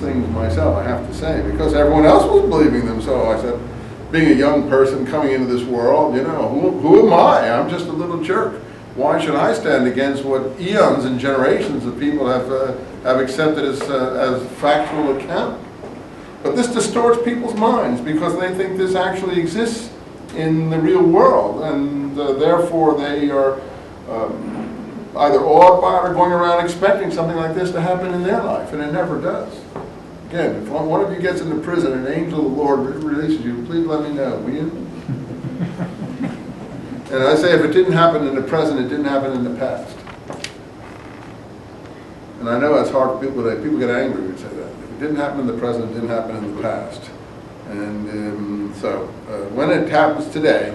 things myself, I have to say, because everyone else was believing them. So I said, being a young person coming into this world, you know, who am I? I'm just a little jerk. Why should I stand against what eons and generations of people have accepted as factual account? But this distorts people's minds because they think this actually exists in the real world, and therefore they are either awed by it or going around expecting something like this to happen in their life, and it never does. Again, if one of you gets into prison and an angel of the Lord releases you, please let me know, will you? And I say if it didn't happen in the present, it didn't happen in the past. And I know that's hard for people get angry when you say that. If it didn't happen in the present, it didn't happen in the past. And so when it happens today,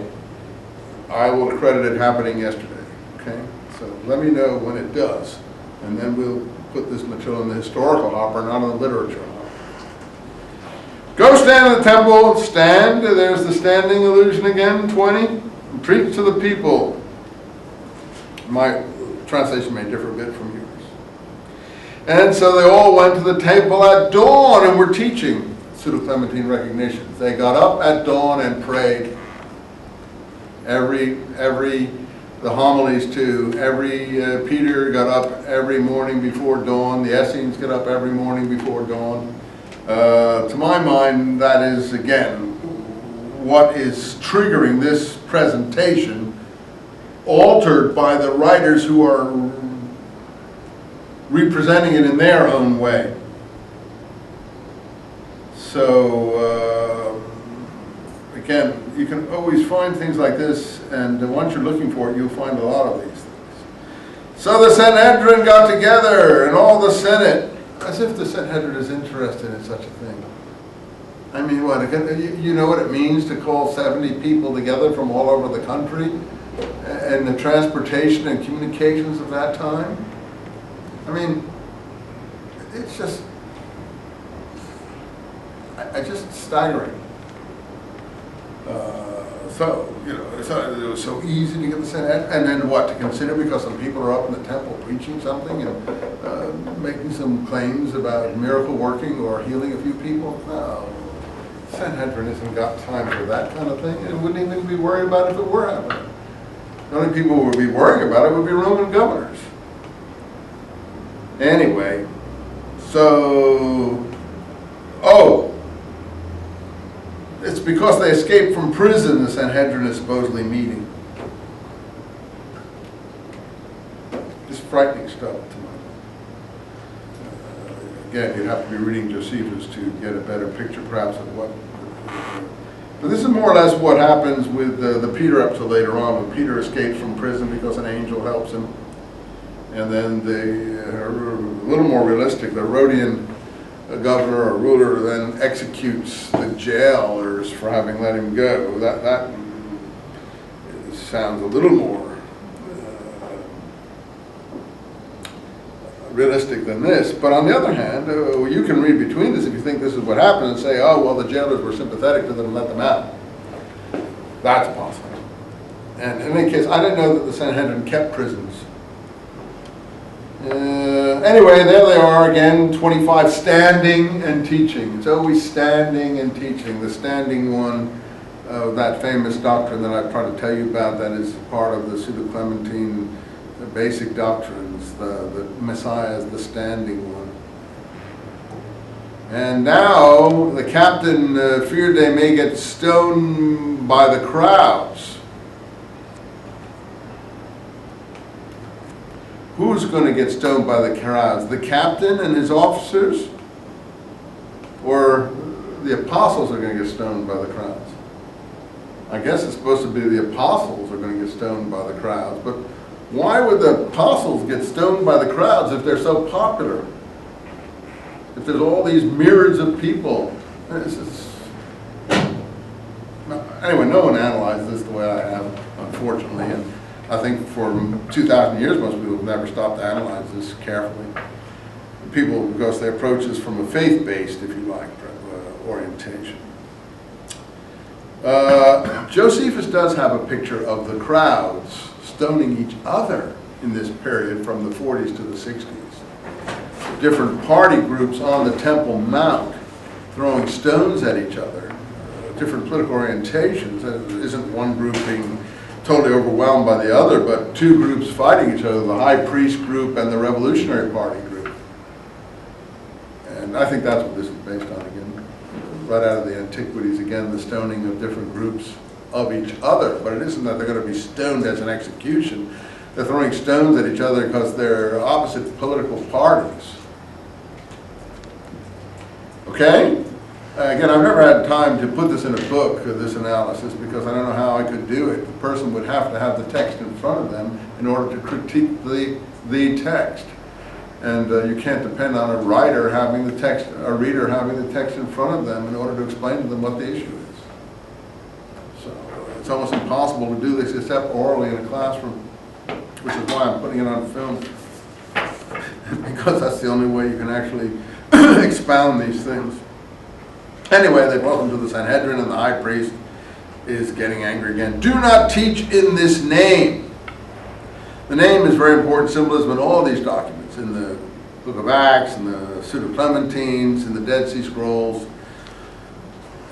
I will credit it happening yesterday. Okay? So let me know when it does. And then we'll put this material in the historical hopper, not in the literature hopper. Go stand in the temple, stand. There's the standing illusion again, 20. Preach to the people. My translation may differ a bit from yours. And so they all went to the temple at dawn and were teaching pseudo-Clementine recognitions. They got up at dawn and prayed. The homilies too. Peter got up every morning before dawn. The Essenes get up every morning before dawn. To my mind, that is, again, what is triggering this presentation, altered by the writers who are representing it in their own way. So, again, you can always find things like this, and once you're looking for it, you'll find a lot of these things. So the Sanhedrin got together, and all the Senate, as if the Sanhedrin is interested in such a thing. I mean, what, you know what it means to call 70 people together from all over the country, and the transportation and communications of that time? I mean, it's just, just staggering. So, you know, it was so easy to get the Sanhedrin, and then what, to consider because some people are up in the temple preaching something and making some claims about miracle working or healing a few people? No. Sanhedrin hasn't got time for that kind of thing, and wouldn't even be worried about it if it were happening. The only people who would be worrying about it would be Roman governors. Anyway, so, it's because they escaped from prison the Sanhedrin is supposedly meeting. Just frightening stuff to me. Again, you'd have to be reading Josephus to get a better picture perhaps of what. But this is more or less what happens with the Peter episode later on, when Peter escapes from prison because an angel helps him. And then a little more realistic, the Herodian governor or ruler then executes the jailers for having let him go. That sounds a little more realistic than this. But on the other hand, you can read between this if you think this is what happened and say, oh, well, the jailers were sympathetic to them and let them out. That's possible. And in any case, I didn't know that the Sanhedrin kept prisons. Anyway, there they are again, 25, standing and teaching. It's always standing and teaching. The standing one, that famous doctrine that I've tried to tell you about, that is part of the pseudo-Clementine basic doctrines. The Messiah is the standing one. And now the captain feared they may get stoned by the crowds. Who's going to get stoned by the crowds? The captain and his officers? Or the apostles are going to get stoned by the crowds? I guess it's supposed to be the apostles are going to get stoned by the crowds. But why would the apostles get stoned by the crowds if they're so popular? If there's all these myriads of people? Anyway, no one analyzed this the way I have, unfortunately. And I think for 2,000 years, most people have never stopped to analyze this carefully. People, because they approach this from a faith-based, if you like, orientation. Josephus does have a picture of the crowds stoning each other in this period from the 40s to the 60s. different party groups on the Temple Mount throwing stones at each other, different political orientations. Isn't one group being totally overwhelmed by the other, but two groups fighting each other, the high priest group and the Revolutionary Party group. And I think that's what this is based on again, right out of the Antiquities, again, the stoning of different groups of each other. But it isn't that they're going to be stoned as an execution. They're throwing stones at each other because they're opposite political parties. Okay? Again, I've never had time to put this in a book, this analysis, because I don't know how I could do it. The person would have to have the text in front of them in order to critique the text. And you can't depend on a writer having the text, a reader having the text in front of them in order to explain to them what the issue is. So it's almost impossible to do this except orally in a classroom, which is why I'm putting it on film, because that's the only way you can actually expound these things. Anyway, they brought them to the Sanhedrin, and the high priest is getting angry again. Do not teach in this name. The name is very important symbolism in all these documents, in the Book of Acts, in the Pseudo-Clementines, in the Dead Sea Scrolls.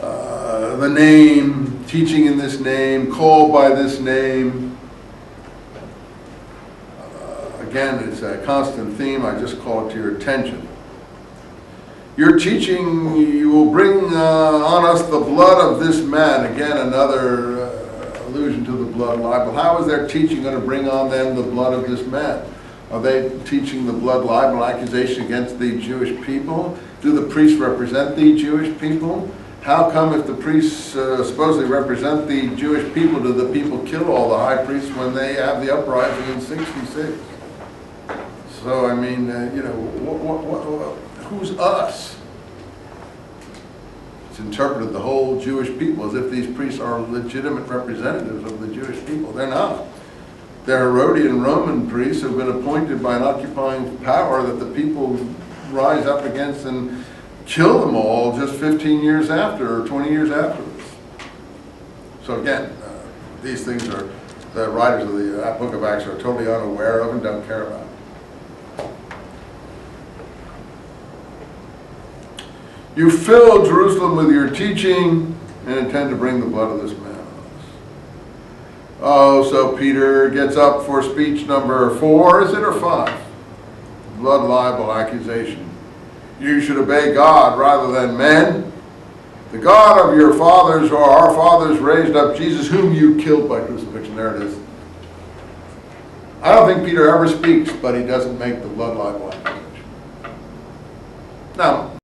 The name, teaching in this name, called by this name. Again, it's a constant theme. I just call it to your attention. Your teaching, you will bring on us the blood of this man. Again, another allusion to the blood libel. How is their teaching going to bring on them the blood of this man? Are they teaching the blood libel accusation against the Jewish people? Do the priests represent the Jewish people? How come if the priests supposedly represent the Jewish people, do the people kill all the high priests when they have the uprising in 66? So, I mean, you know, who's us? It's interpreted the whole Jewish people as if these priests are legitimate representatives of the Jewish people. They're not. They're Herodian Roman priests who have been appointed by an occupying power that the people rise up against and kill them all just 15 years after, or 20 years afterwards. So again, these things are, the writers of the Book of Acts are totally unaware of and don't care about. You fill Jerusalem with your teaching and intend to bring the blood of this man on us. Oh, so Peter gets up for speech number 4, is it, or 5? Blood libel accusation. You should obey God rather than men. The God of your fathers, or our fathers, raised up Jesus, whom you killed by crucifixion. There it is. I don't think Peter ever speaks, but he doesn't make the blood libel accusation.